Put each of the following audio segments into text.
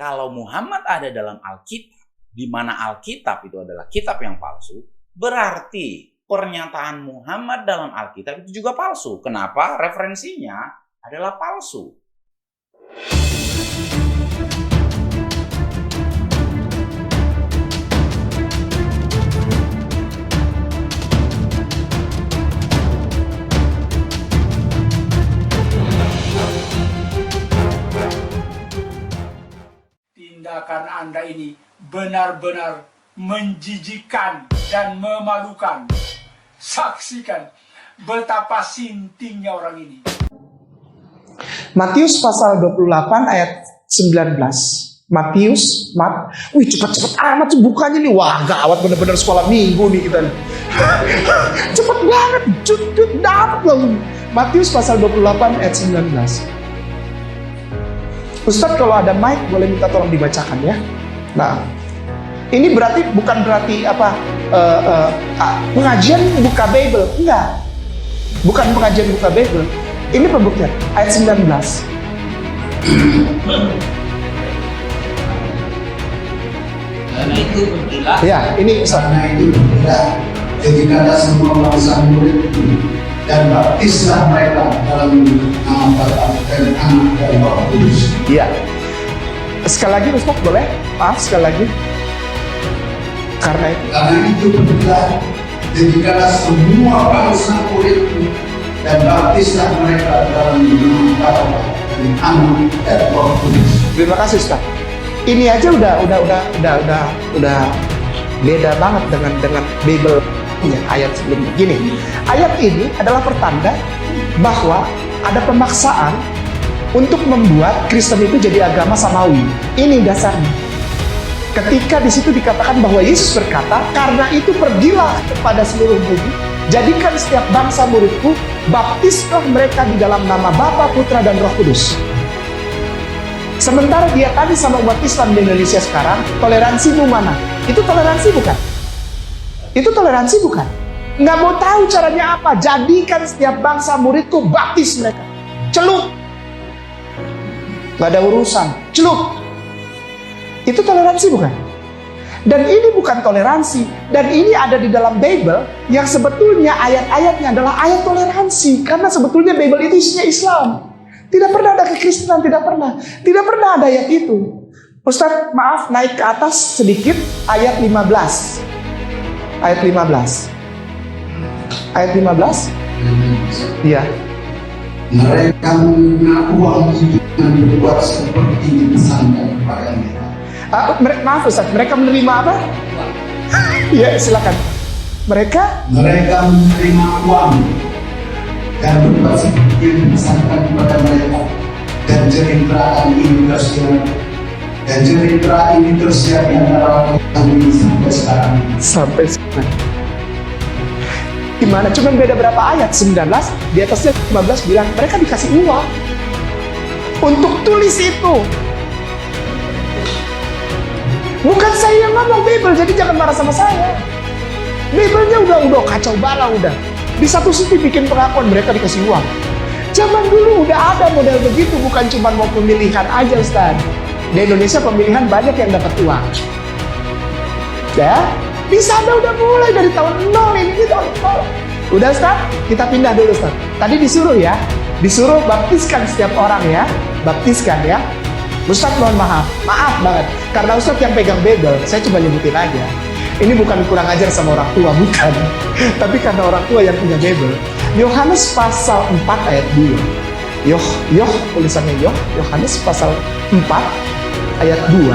Kalau Muhammad ada dalam Alkitab, di mana Alkitab itu adalah kitab yang palsu, berarti pernyataan Muhammad dalam Alkitab itu juga palsu. Kenapa? Referensinya adalah palsu. Tindakan Anda ini benar-benar menjijikkan dan memalukan. Saksikan betapa sintingnya orang ini. Matius pasal 28 ayat 19. Matius, wih cepet-cepet amat tuh bukanya nih. Wah gawat, bener-bener sekolah minggu nih kita. Cepet banget, cut dapet loh. Matius pasal 28 ayat 19. Ustadz kalau ada mic boleh minta tolong dibacakan ya. Nah, ini bukan berarti pengajian buka Bible, enggak. Bukan pengajian buka Bible. Ini pembuktian ayat 19. Karena itu pergilah. Ya, ini Ustaz. Karena itu pergilah. Jadikanlah semua bangsa murid dan baptislah mereka dalam nama Bapa dan Anak dan Roh Kudus. Iya. Sekali lagi Ustaz boleh? Maaf sekali lagi. Karena itu pergilah. Jadikanlah semua bangsa muridmu dan baptislah mereka dalam nama Bapa dan Anak dan Roh Kudus. terima kasih Ustaz. Ini aja udah beda banget dengan Bible ayat sebelumnya. Gini, ayat ini adalah pertanda bahwa ada pemaksaan untuk membuat Kristen itu jadi agama samawi. Ini dasarnya. Ketika di situ dikatakan bahwa Yesus berkata, karena itu pergilah kepada seluruh bumi, jadikan setiap bangsa muridku, baptislah mereka di dalam nama Bapa, Putra, dan Roh Kudus. Sementara dia tadi sama umat Islam di Indonesia sekarang, toleransimu mana? Itu toleransi bukan? Itu toleransi bukan? Nggak mau tahu caranya apa? Jadikan setiap bangsa muridku, baptis mereka. Celup. Nggak ada urusan. Celup. Itu toleransi bukan? Dan ini bukan toleransi. Dan ini ada di dalam Bible yang sebetulnya ayat-ayatnya adalah ayat toleransi. Karena sebetulnya Bible itu isinya Islam. Tidak pernah ada kekristenan, tidak pernah. Tidak pernah ada ayat itu. Ustaz, maaf naik ke atas sedikit ayat 15. Ayat 15. Ayat 15? Iya. Mereka mengaku uang itu dan berbuat seperti dipesankan kepada mereka. Maaf Ustaz, mereka menerima apa? Iya, silakan. Mereka menerima uang dan berbuat seperti yang dipesankan kepada mereka, dan cerita ini tersiar di antara orang ini sampai sekarang. Sampai sekarang. Gimana? Cuma beda berapa ayat? 19, di atasnya 15 bilang mereka dikasih uang untuk tulis itu. Bukan saya yang ngomong Bible, jadi jangan marah sama saya. Bible-nya udah kacau balau udah. Di satu sisi bikin pengakuan mereka dikasih uang. Zaman dulu udah ada model begitu, bukan cuma mau pemilihan aja Ustaz. Di Indonesia pemilihan banyak yang dapat uang. Ya, di sana udah mulai dari tahun 0 ini tahun 0. Udah Ustaz, kita pindah dulu Ustaz. Tadi disuruh ya, disuruh baptiskan setiap orang ya, baptiskan ya. Ustaz mohon maaf banget, karena Ustaz yang pegang Bible, saya cuma nyebutin aja. Ini bukan kurang ajar sama orang tua, bukan. Tapi karena orang tua yang punya Bible. Yohanes pasal 4 ayat 2. Tulisannya Yohanes pasal 4 ayat 2.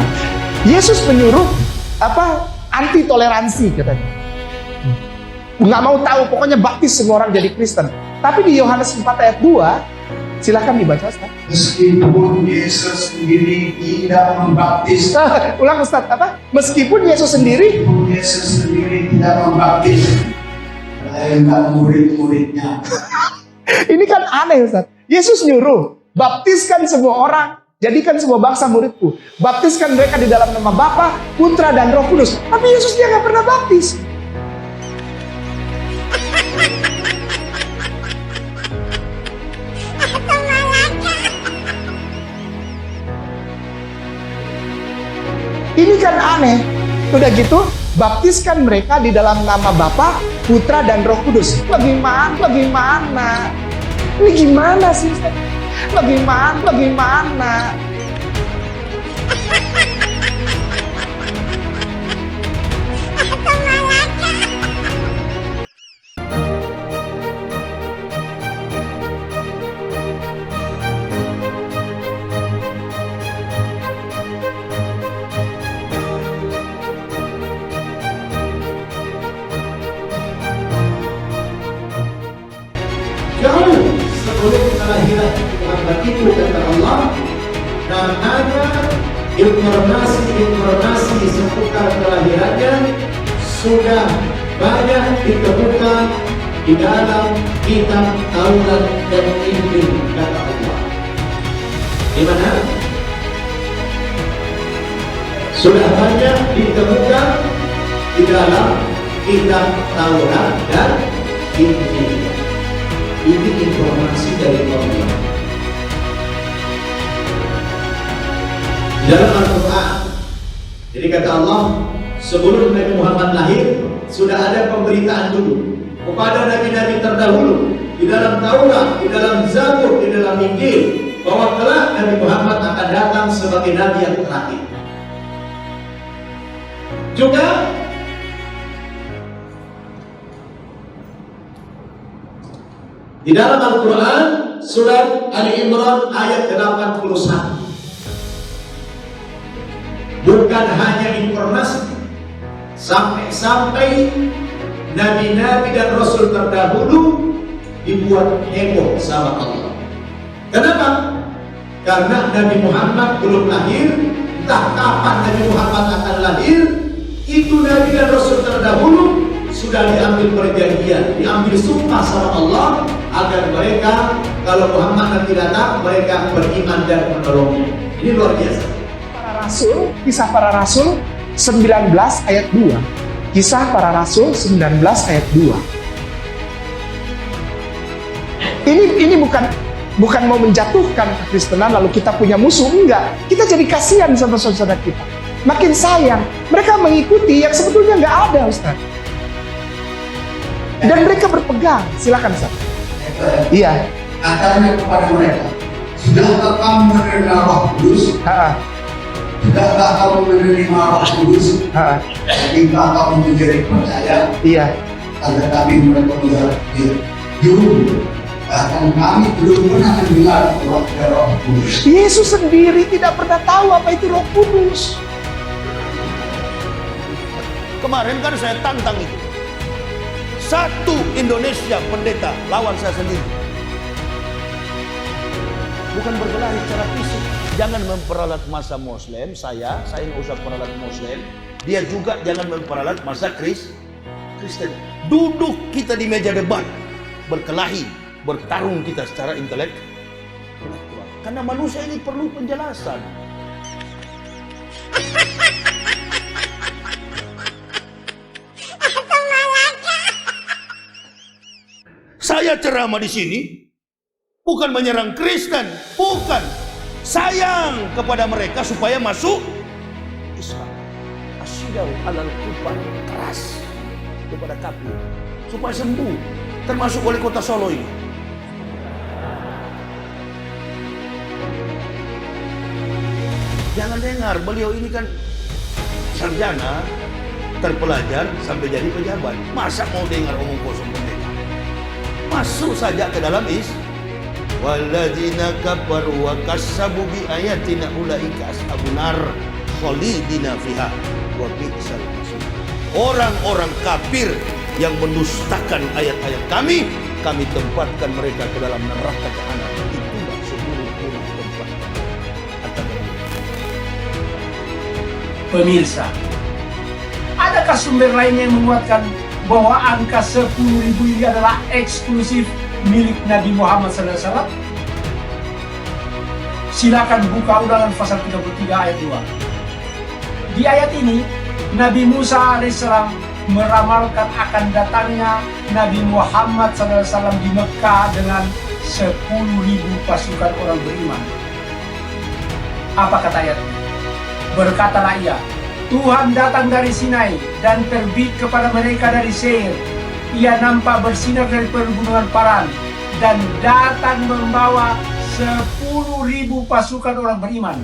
Yesus menyuruh anti toleransi katanya. Nggak mau tahu, pokoknya baptis semua orang jadi Kristen. Tapi di Yohanes 4 ayat 2, silakan dibaca Ustaz. Meskipun Yesus sendiri tidak membaptis. Ulang Ustaz, Meskipun Yesus sendiri tidak membaptis, melainkan murid-muridnya. Ini kan aneh Ustaz. Yesus nyuruh, baptiskan semua orang, jadikan semua bangsa muridku. Baptiskan mereka di dalam nama Bapa, Putra, dan Roh Kudus. Tapi Yesus dia nggak pernah baptis. Ini kan aneh. Udah gitu, baptiskan mereka di dalam nama Bapa, Putra, dan Roh Kudus. Bagaimana? Ini gimana sih? Bagaimana? Jauh sebelum kelahiran Muhammad itu kata Allah, dan ada informasi seputar kelahirannya sudah banyak ditemukan di dalam kitab Taurat dan Injil kata Allah. Di mana? Sudah banyak ditemukan di dalam kitab Taurat dan Injil. Ini informasi dari Allah. Dalam Al-Quran, jadi kata Allah, sebelum Nabi Muhammad lahir, sudah ada pemberitaan dulu kepada nabi-nabi terdahulu di dalam Taurat, di dalam Zabur, di dalam Injil, bahwa kelak Nabi Muhammad akan datang sebagai nabi yang terakhir. Juga di dalam Al-Quran, surat Ali Imran ayat 81. Bukan hanya informasi, sampai nabi-nabi dan rasul terdahulu dibuat heboh sama Allah. Kenapa? Karena Nabi Muhammad belum lahir, entah kapan Nabi Muhammad akan lahir, itu nabi dan rasul terdahulu sudah diambil perjanjian, diambil sumpah sama Allah agar mereka kalau Muhammad nanti datang mereka beriman dan menolongnya. Ini luar biasa. Kisah para Rasul 19 ayat 2. Kisah para Rasul 19 ayat 2. Ini bukan mau menjatuhkan kekristenan lalu kita punya musuh, enggak. Kita jadi kasihan sama saudara kita. Makin sayang, mereka mengikuti yang sebetulnya nggak ada, Ustaz. Dan mereka berpegang. Silakan, Ustaz. Iya. Katanya kepada mereka, sudahkah kamu menerima Roh Kudus? Sudahkah kamu menerima Roh Kudus? Ketika kamu menjadi percaya? Iya. Tetapi mereka menjawab, dulu bahkan kami belum pernah mendengar Roh Kudus. Yesus sendiri tidak pernah tahu apa itu Roh Kudus. Kemarin kan saya tantang itu. Satu Indonesia pendeta lawan saya sendiri. Bukan berkelahi secara fisik. Jangan memperalat masa Muslim. Saya nggak usah peralat Muslim. Dia juga jangan memperalat masa Kristen. Duduk kita di meja debat, berkelahi, bertarung kita secara intelektual. Karena manusia ini perlu penjelasan. Saya ceramah di sini bukan menyerang Kristen, bukan. Sayang kepada mereka supaya masuk Islam. Asyidau alal kufar, keras kepada kafir supaya sembuh, termasuk wali kota Solo ini. Jangan dengar, beliau ini kan sarjana, terpelajar sampai jadi pejabat. Masa mau dengar omong kosong pendeta? Masuk saja ke dalam walladzina kafaru wa kassabu bi ayatina ulaika ashabun nar khalidina fiha wa bi'sal masir. Orang-orang kafir yang mendustakan ayat-ayat kami tempatkan mereka ke dalam neraka jahanam. Itulah seburuk-buruk tempat. Pemirsa, adakah sumber lain yang menguatkan bahwa angka 10.000 ini adalah eksklusif milik Nabi Muhammad SAW? Silakan buka Ulangan pasal 33 ayat 2. Di ayat ini, Nabi Musa alaihissalam meramalkan akan datangnya Nabi Muhammad SAW di Mekah dengan 10.000 pasukan orang beriman. Apa kata ayat ini? Berkatalah ia, Tuhan datang dari Sinai dan terbit kepada mereka dari Seir. Ia nampak bersinar dari pergunungan Paran dan datang membawa 10.000 pasukan orang beriman.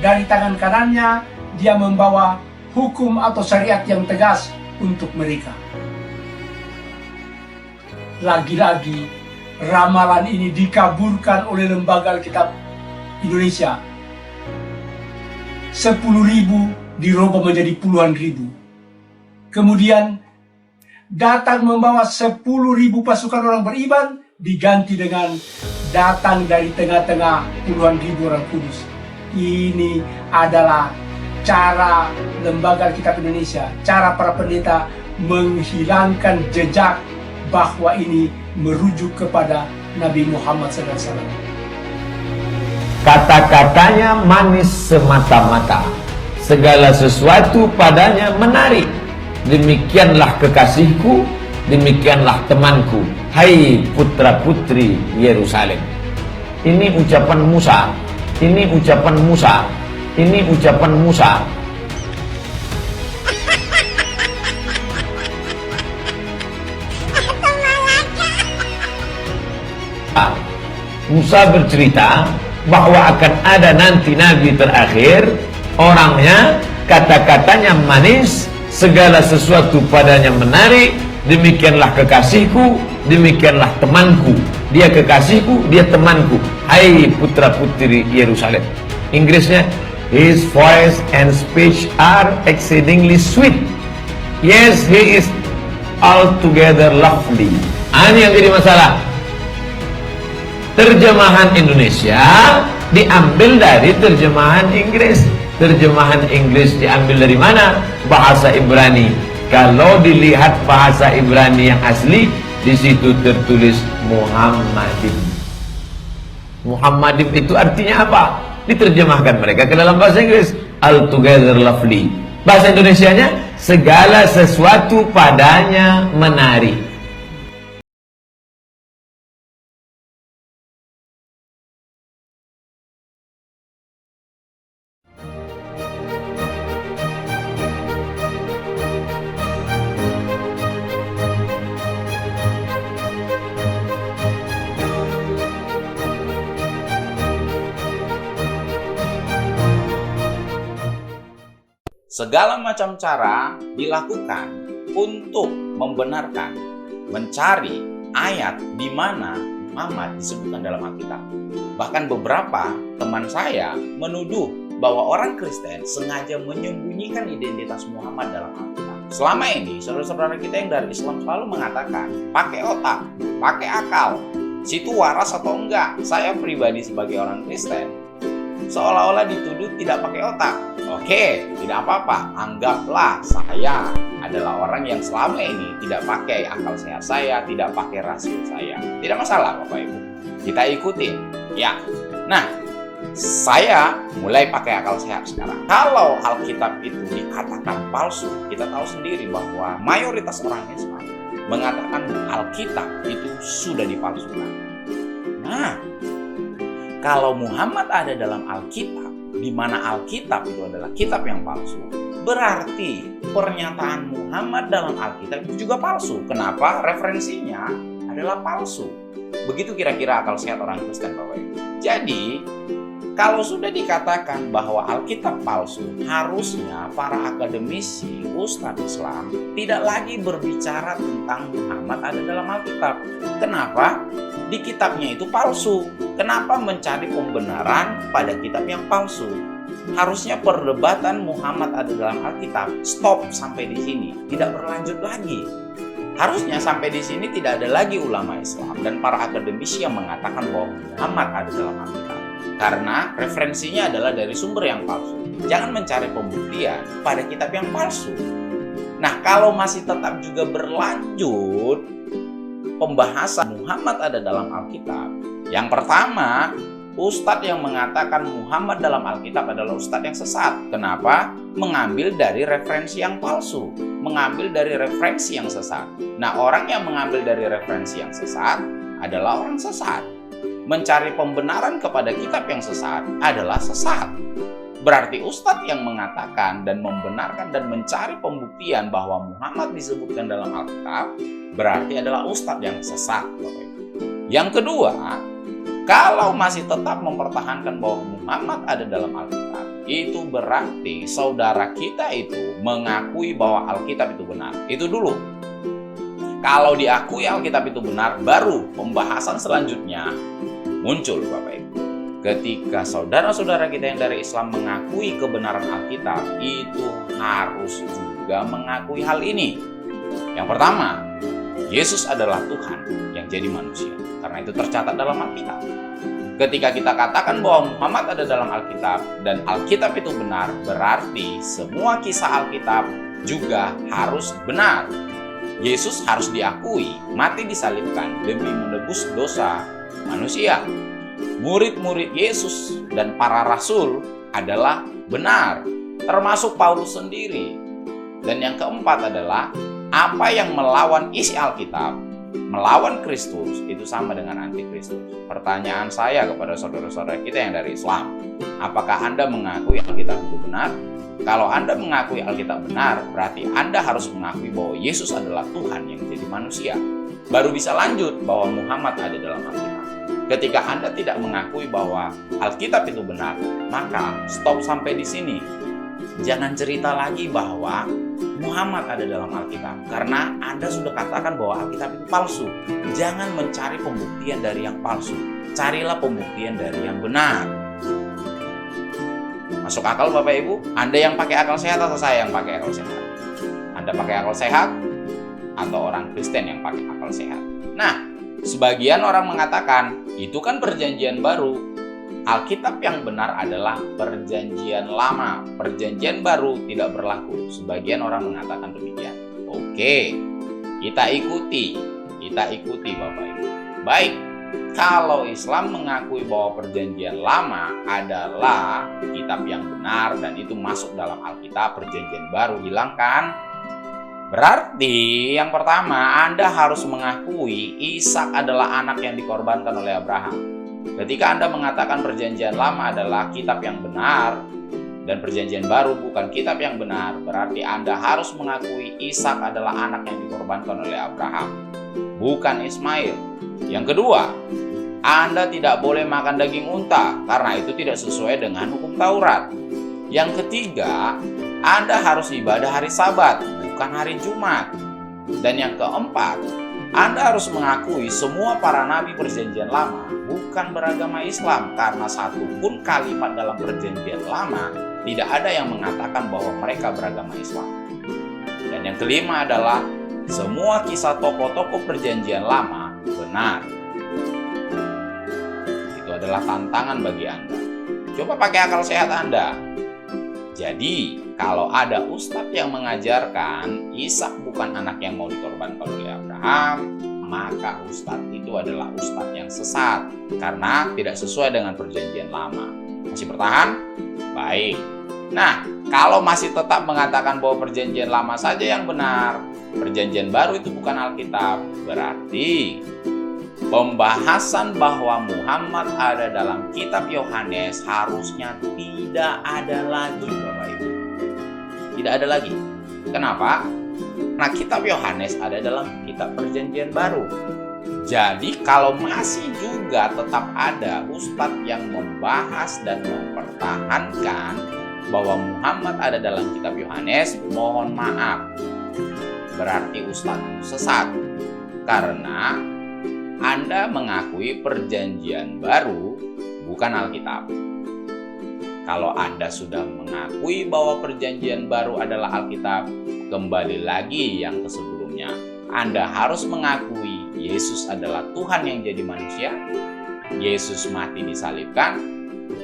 Dari tangan kanannya dia membawa hukum atau syariat yang tegas untuk mereka. Lagi-lagi ramalan ini dikabulkan oleh Lembaga Alkitab Indonesia. 10.000 dirubah menjadi puluhan ribu. Kemudian datang membawa 10.000 pasukan orang beriman diganti dengan datang dari tengah-tengah puluhan ribu orang kudus. Ini adalah cara Lembaga Alkitab Indonesia, cara para pendeta menghilangkan jejak bahwa ini merujuk kepada Nabi Muhammad SAW. Kata-katanya manis semata-mata, segala sesuatu padanya menarik. Demikianlah kekasihku, demikianlah temanku, hai putra-putri Yerusalem. Ini ucapan Musa, ini ucapan Musa, ini ucapan Musa. Musa bercerita bahwa akan ada nanti nabi terakhir, orangnya kata-katanya manis, segala sesuatu padanya menarik. Demikianlah kekasihku, demikianlah temanku. Dia kekasihku, dia temanku, hai putra putri Yerusalem. Inggrisnya, his voice and speech are exceedingly sweet. Yes, he is altogether lovely. Ini yang jadi masalah. Terjemahan Indonesia diambil dari terjemahan Inggris. Terjemahan Inggris diambil dari mana? Bahasa Ibrani. Kalau dilihat bahasa Ibrani yang asli, di situ tertulis Muhammadim. Muhammadim itu artinya apa? Diterjemahkan mereka ke dalam bahasa Inggris, altogether lovely. Bahasa Indonesianya, segala sesuatu padanya menarik. Segala macam cara dilakukan untuk membenarkan, mencari ayat di mana Muhammad disebutkan dalam Alkitab. Bahkan beberapa teman saya menuduh bahwa orang Kristen sengaja menyembunyikan identitas Muhammad dalam Alkitab. Selama ini, saudara-saudara kita yang dari Islam selalu mengatakan, pakai otak, pakai akal, situ waras atau enggak. Saya pribadi sebagai orang Kristen, seolah-olah dituduh tidak pakai otak. Oke, tidak apa-apa. Anggaplah saya adalah orang yang selama ini tidak pakai akal sehat saya, tidak pakai rasio saya. Tidak masalah, Bapak Ibu. Kita ikutin. Ya. Nah, saya mulai pakai akal sehat sekarang. Kalau Alkitab itu dikatakan palsu, kita tahu sendiri bahwa mayoritas orang Islam mengatakan Alkitab itu sudah dipalsukan. Nah, kalau Muhammad ada dalam Alkitab, di mana Alkitab itu adalah kitab yang palsu, berarti pernyataan Muhammad dalam Alkitab itu juga palsu. Kenapa? Referensinya adalah palsu. Begitu kira-kira akal sehat orang Kristen, Bapak Ibu. Jadi, kalau sudah dikatakan bahwa Alkitab palsu, harusnya para akademisi, ustadz Islam tidak lagi berbicara tentang Muhammad ada dalam Alkitab. Kenapa? Di kitabnya itu palsu. Kenapa mencari pembenaran pada kitab yang palsu? Harusnya perdebatan Muhammad ada dalam Alkitab stop sampai di sini, tidak berlanjut lagi. Harusnya sampai di sini tidak ada lagi ulama Islam dan para akademisi yang mengatakan bahwa Muhammad ada dalam Alkitab. Karena referensinya adalah dari sumber yang palsu. Jangan mencari pembuktian pada kitab yang palsu. Nah, kalau masih tetap juga berlanjut pembahasan Muhammad ada dalam Alkitab, yang pertama, ustadz yang mengatakan Muhammad dalam Alkitab adalah ustadz yang sesat. Kenapa? Mengambil dari referensi yang palsu, mengambil dari referensi yang sesat. Nah, orang yang mengambil dari referensi yang sesat adalah orang sesat. Mencari pembenaran kepada kitab yang sesat adalah sesat. berarti ustadz yang mengatakan dan membenarkan dan mencari pembuktian bahwa Muhammad disebutkan dalam Alkitab, berarti adalah ustadz yang sesat, Bapak Ibu. Yang kedua, kalau masih tetap mempertahankan bahwa Muhammad ada dalam Alkitab, itu berarti saudara kita itu mengakui bahwa Alkitab itu benar. Itu dulu. Kalau diakui Alkitab itu benar, baru pembahasan selanjutnya muncul, Bapak Ibu. Ketika saudara-saudara kita yang dari Islam mengakui kebenaran Alkitab, itu harus juga mengakui hal ini. Yang pertama, Yesus adalah Tuhan yang jadi manusia, karena itu tercatat dalam Alkitab. Ketika kita katakan bahwa Muhammad ada dalam Alkitab dan Alkitab itu benar, berarti semua kisah Alkitab juga harus benar. Yesus harus diakui mati disalibkan demi menebus dosa manusia. Murid-murid Yesus dan para rasul adalah benar, termasuk Paulus sendiri. Dan yang keempat adalah apa yang melawan isi Alkitab, melawan Kristus, itu sama dengan antikristus. Pertanyaan saya kepada saudara-saudara kita yang dari Islam, apakah Anda mengakui Alkitab itu benar? Kalau Anda mengakui Alkitab benar, berarti Anda harus mengakui bahwa Yesus adalah Tuhan yang jadi manusia. Baru bisa lanjut bahwa Muhammad ada dalam Alkitab. Ketika Anda tidak mengakui bahwa Alkitab itu benar, maka stop sampai di sini. Jangan cerita lagi bahwa Muhammad ada dalam Alkitab, karena Anda sudah katakan bahwa Alkitab itu palsu. Jangan mencari pembuktian dari yang palsu, carilah pembuktian dari yang benar. Masuk akal Bapak Ibu? Anda yang pakai akal sehat atau saya yang pakai akal sehat? Anda pakai akal sehat atau orang Kristen yang pakai akal sehat? Nah, sebagian orang mengatakan itu kan perjanjian baru. Alkitab yang benar adalah perjanjian lama, perjanjian baru tidak berlaku. Sebagian orang mengatakan demikian. Oke, kita ikuti Bapak Ibu. Baik, kalau Islam mengakui bahwa perjanjian lama adalah kitab yang benar dan itu masuk dalam Alkitab, perjanjian baru hilangkan. Berarti yang pertama, Anda harus mengakui Ishak adalah anak yang dikorbankan oleh Abraham. Ketika Anda mengatakan perjanjian lama adalah kitab yang benar dan perjanjian baru bukan kitab yang benar, berarti Anda harus mengakui Ishak adalah anak yang dikorbankan oleh Abraham, bukan Ismail. Yang kedua, Anda tidak boleh makan daging unta karena itu tidak sesuai dengan hukum Taurat. Yang ketiga, Anda harus ibadah hari Sabat, bukan hari Jumat. Dan yang keempat, Anda harus mengakui semua para nabi perjanjian lama bukan beragama Islam, karena satu pun kalimat dalam perjanjian lama tidak ada yang mengatakan bahwa mereka beragama Islam. Dan yang kelima adalah semua kisah tokoh-tokoh perjanjian lama benar. Itu adalah tantangan bagi Anda. Coba pakai akal sehat Anda. Jadi, kalau ada ustadz yang mengajarkan Ishak bukan anak yang mau dikorbankan oleh Abraham, maka ustadz itu adalah ustadz yang sesat karena tidak sesuai dengan perjanjian lama. Masih bertahan? Baik. Nah, kalau masih tetap mengatakan bahwa perjanjian lama saja yang benar, perjanjian baru itu bukan Alkitab, berarti pembahasan bahwa Muhammad ada dalam kitab Yohanes harusnya tidak ada lagi, Bapak Ibu. Tidak ada lagi. Kenapa? Nah, kitab Yohanes ada dalam kitab perjanjian baru. Jadi kalau masih juga tetap ada ustadz yang membahas dan mempertahankan bahwa Muhammad ada dalam kitab Yohanes, mohon maaf, berarti ustadz sesat. Karena Anda mengakui perjanjian baru bukan Alkitab. Kalau Anda sudah mengakui bahwa perjanjian baru adalah Alkitab, kembali lagi yang ke sebelumnya. Anda harus mengakui Yesus adalah Tuhan yang jadi manusia. Yesus mati disalibkan.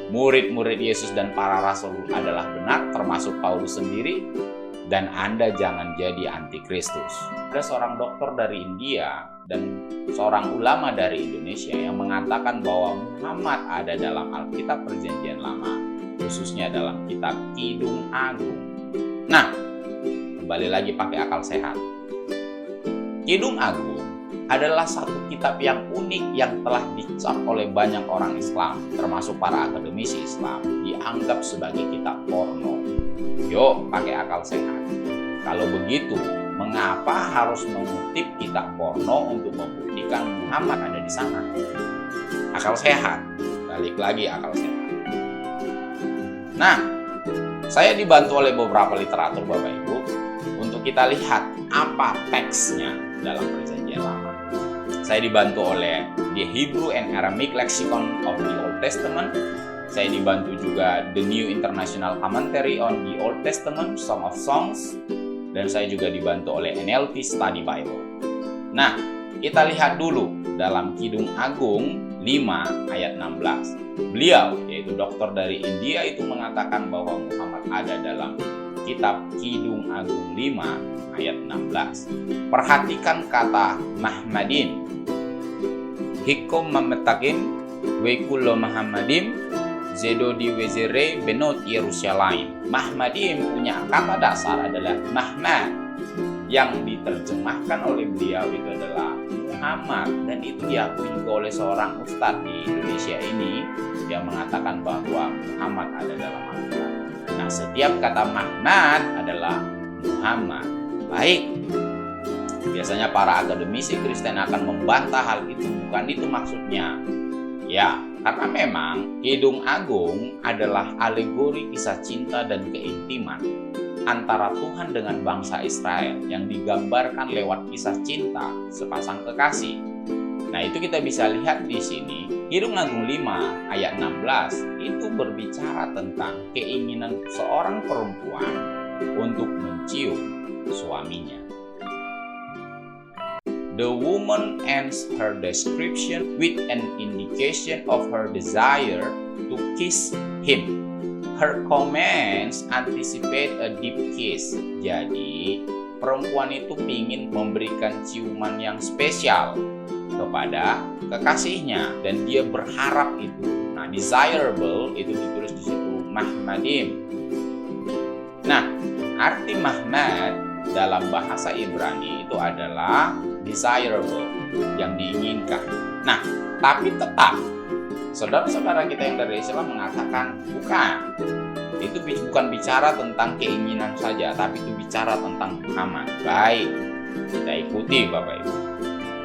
Murid-murid Yesus dan para rasul adalah benar, termasuk Paulus sendiri. Dan Anda jangan jadi antikristus. Ada seorang dokter dari India dan seorang ulama dari Indonesia yang mengatakan bahwa Muhammad ada dalam Alkitab Perjanjian Lama, khususnya dalam kitab Kidung Agung. Nah, kembali lagi pakai akal sehat. Kidung Agung adalah satu kitab yang unik yang telah dicap oleh banyak orang Islam, termasuk para akademisi Islam, dianggap sebagai kitab porno. Yuk, pakai akal sehat. Kalau begitu, mengapa harus mengutip kitab porno untuk membuktikan Muhammad ada di sana? Akal sehat. Balik lagi akal sehat. Nah, saya dibantu oleh beberapa literatur Bapak Ibu untuk kita lihat apa teksnya dalam Perjanjian Lama. Saya dibantu oleh The Hebrew and Aramaic Lexicon of the Old Testament. Saya dibantu juga The New International Commentary on the Old Testament, Song of Songs. Dan saya juga dibantu oleh NLT Study Bible. Nah, kita lihat dulu dalam Kidung Agung 5 ayat 16. Beliau, yaitu dokter dari India, itu mengatakan bahwa Muhammad ada dalam kitab Kidung Agung 5 ayat 16. Perhatikan kata Mahmadin. Hikom mametakim wekulo Muhammadim Zedodi wezere benot Yerusalem. Mahmadim punya kata dasar adalah Mahmad, yang diterjemahkan oleh beliau itu adalah Muhammad, dan itu diakui juga oleh seorang ustadz di Indonesia ini yang mengatakan bahwa Muhammad ada dalam Al-Quran. Nah, setiap kata Mahmad adalah Muhammad. Baik, biasanya para akademisi Kristen akan membantah hal itu, bukan itu maksudnya. Ya, karena memang Kidung Agung adalah alegori kisah cinta dan keintiman antara Tuhan dengan bangsa Israel yang digambarkan lewat kisah cinta sepasang kekasih. Nah, itu kita bisa lihat di sini. Kidung Agung 5 ayat 16 itu berbicara tentang keinginan seorang perempuan untuk mencium suaminya. The woman ends her description with an indication of her desire to kiss him. Her comments anticipate a deep kiss. Jadi, perempuan itu ingin memberikan ciuman yang spesial kepada kekasihnya dan dia berharap itu. Nah, desirable itu ditulis di situ Mahmadim. Nah, arti Mahmad dalam bahasa Ibrani itu adalah desirable, yang diinginkan. Nah, tapi tetap saudara-saudara kita yang dari Islam mengatakan bukan. Itu bukan bicara tentang keinginan saja, tapi itu bicara tentang Muhammad. Baik, kita ikuti Bapak Ibu.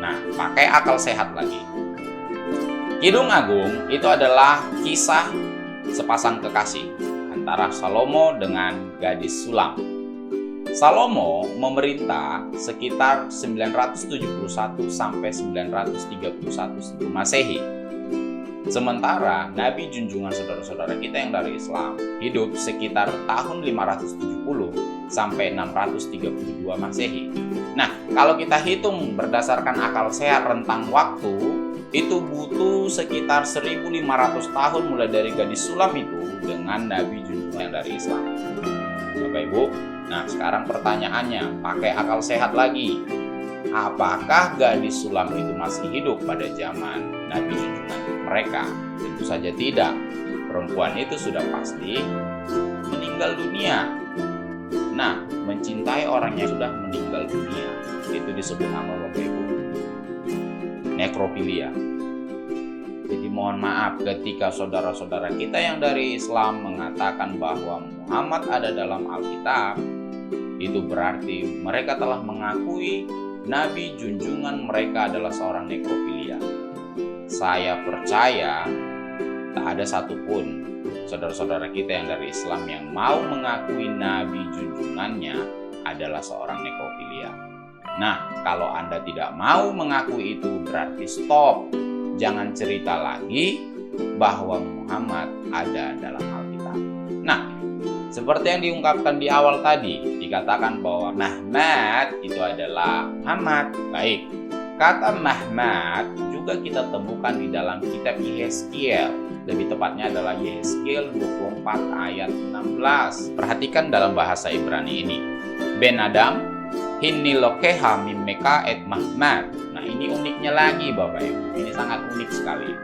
Nah, pakai akal sehat lagi. Kidung Agung itu adalah kisah sepasang kekasih antara Salomo dengan gadis Sulam. Salomo memerintah sekitar 971 sampai 931 sebelum Masehi. Sementara Nabi junjungan saudara-saudara kita yang dari Islam hidup sekitar tahun 570 sampai 632 Masehi. Nah, kalau kita hitung berdasarkan akal sehat rentang waktu, itu butuh sekitar 1500 tahun mulai dari gadis Sulam itu dengan Nabi junjungan dari Islam. Bapak Ibu, nah sekarang pertanyaannya, pakai akal sehat lagi. Apakah gadis Sulam itu masih hidup pada zaman Nabi junjungan mereka? Tentu saja tidak. Perempuan itu sudah pasti meninggal dunia. Nah, mencintai orang yang sudah meninggal dunia, itu disebut nama Bapak Ibu nekrofilia. Jadi mohon maaf ketika saudara-saudara kita yang dari Islam mengatakan bahwa Muhammad ada dalam Alkitab, itu berarti mereka telah mengakui Nabi junjungan mereka adalah seorang nekrofilia. Saya percaya tak ada satupun saudara-saudara kita yang dari Islam yang mau mengakui Nabi junjungannya adalah seorang nekrofilia. Nah, kalau Anda tidak mau mengakui itu berarti stop. Jangan cerita lagi bahwa Muhammad ada dalam Alkitab. Nah, seperti yang diungkapkan di awal tadi, dikatakan bahwa Mahmad itu adalah Muhammad. Baik, kata Mahmad juga kita temukan di dalam kitab Yehezkiel. Lebih tepatnya adalah Yehezkiel 24 ayat 16. Perhatikan dalam bahasa Ibrani ini. Ben Adam, Hinni lokeha mimeka et Mahmad. Nah, ini uniknya lagi Bapak Ibu. Ini sangat unik sekali.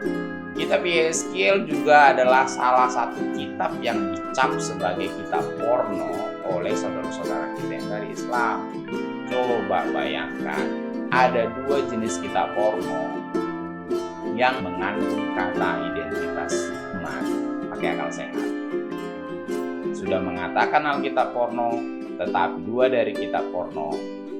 Kitab Yehezkiel juga adalah salah satu kitab yang dicap sebagai kitab porno oleh saudara-saudara kita yang dari Islam. Coba bayangkan, ada 2 jenis kitab porno yang mengandung kata identitas Muhammad. Pakai akal sehat. Sudah mengatakan Alkitab porno, tetapi 2 dari kitab porno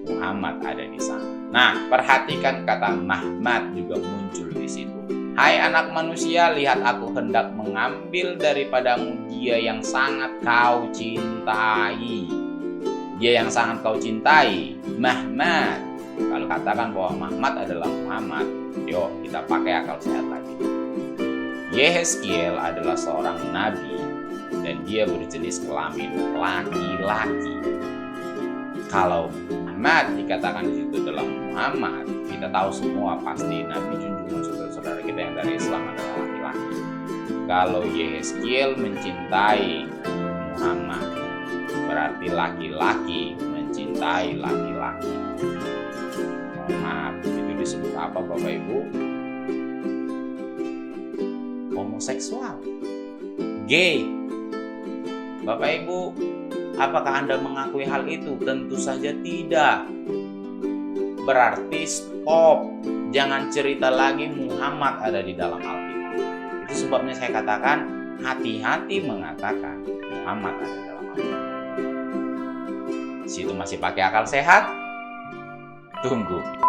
Muhammad ada di sana. Nah, perhatikan kata Muhammad juga muncul di situ. Hai anak manusia, lihat aku hendak mengambil daripadamu dia yang sangat kau cintai. Dia yang sangat kau cintai, Muhammad. Kalau katakan bahwa Muhammad adalah Muhammad, yuk kita pakai akal sehat lagi. Yehezkiel adalah seorang nabi dan dia berjenis kelamin laki-laki. Kalau Muhammad dikatakan di situ adalah Muhammad, kita tahu semua pasti nabi junjungan saudara-saudara kita yang dari Islam adalah laki-laki. Kalau Yehezkiel mencintai Muhammad, berarti laki-laki mencintai laki-laki. Maaf, itu disebut apa Bapak Ibu? Homoseksual, gay. Bapak Ibu, apakah Anda mengakui hal itu? Tentu saja tidak. Berarti stop, jangan cerita lagi Muhammad ada di dalam Alkitab. Itu sebabnya saya katakan hati-hati mengatakan Muhammad ada dalam Alkitab. Situ masih pakai akal sehat? Tunggu.